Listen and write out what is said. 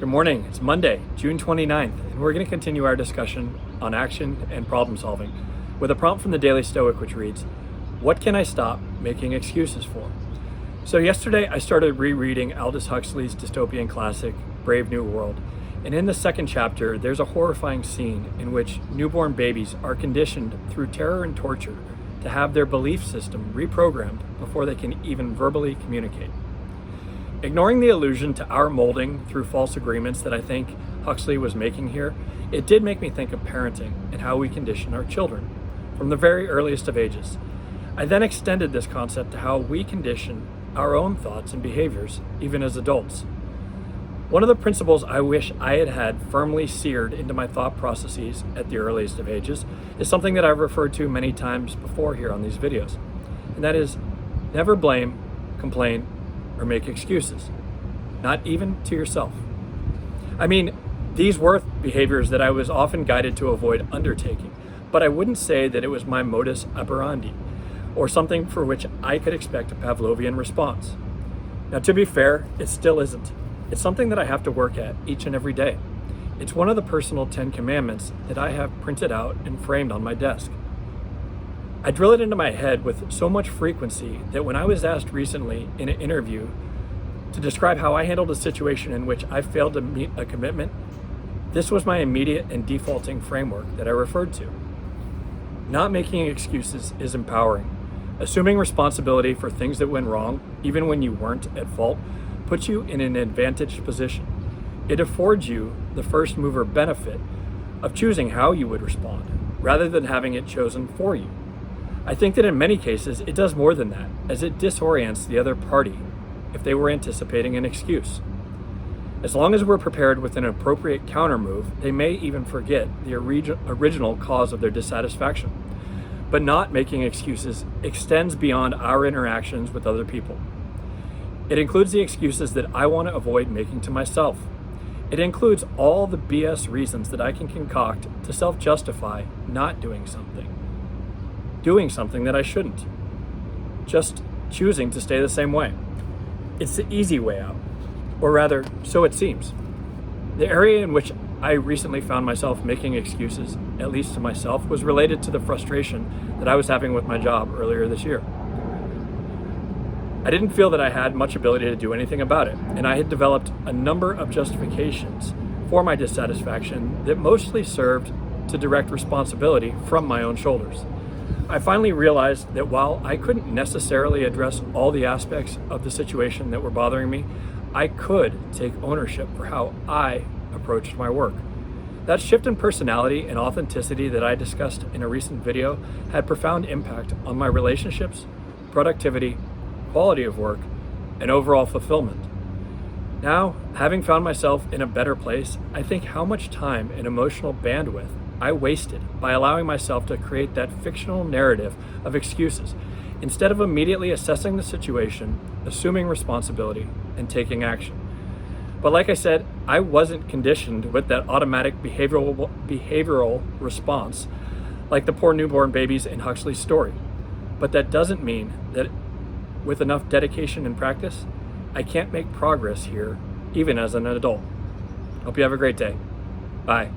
Good morning. It's Monday, June 29th, and we're going to continue our discussion on action and problem solving with a prompt from the Daily Stoic which reads, "What can I stop making excuses for?" So yesterday I started rereading Aldous Huxley's dystopian classic, Brave New World, and in the second chapter there's a horrifying scene in which newborn babies are conditioned through terror and torture to have their belief system reprogrammed before they can even verbally communicate. Ignoring the allusion to our molding through false agreements that I think Huxley was making here, it did make me think of parenting and how we condition our children from the very earliest of ages. I then extended this concept to how we condition our own thoughts and behaviors, even as adults. One of the principles I wish I had had firmly seared into my thought processes at the earliest of ages is something that I've referred to many times before here on these videos, and that is never blame, complain, or make excuses, not even to yourself. I mean, these were behaviors that I was often guided to avoid undertaking, but I wouldn't say that it was my modus operandi or something for which I could expect a Pavlovian response. Now, to be fair, it still isn't. It's something that I have to work at each and every day. It's one of the personal 10 commandments that I have printed out and framed on my desk. I drill it into my head with so much frequency that when I was asked recently in an interview to describe how I handled a situation in which I failed to meet a commitment, this was my immediate and defaulting framework that I referred to. Not making excuses is empowering. Assuming responsibility for things that went wrong, even when you weren't at fault, puts you in an advantaged position. It affords you the first mover benefit of choosing how you would respond, rather than having it chosen for you. I think that in many cases it does more than that, as it disorients the other party if they were anticipating an excuse. As long as we're prepared with an appropriate counter move, they may even forget the original cause of their dissatisfaction. But not making excuses extends beyond our interactions with other people. It includes the excuses that I want to avoid making to myself. It includes all the BS reasons that I can concoct to self-justify not doing something that I shouldn't, just choosing to stay the same way. It's the easy way out, or rather, so it seems. The area in which I recently found myself making excuses, at least to myself, was related to the frustration that I was having with my job earlier this year. I didn't feel that I had much ability to do anything about it, and I had developed a number of justifications for my dissatisfaction that mostly served to direct responsibility from my own shoulders. I finally realized that while I couldn't necessarily address all the aspects of the situation that were bothering me, I could take ownership for how I approached my work. That shift in personality and authenticity that I discussed in a recent video had profound impact on my relationships, productivity, quality of work, and overall fulfillment. Now, having found myself in a better place, I think how much time and emotional bandwidth I wasted by allowing myself to create that fictional narrative of excuses instead of immediately assessing the situation, assuming responsibility, and taking action. But like I said, I wasn't conditioned with that automatic behavioral response like the poor newborn babies in Huxley's story. But that doesn't mean that with enough dedication and practice, I can't make progress here even as an adult. Hope you have a great day. Bye.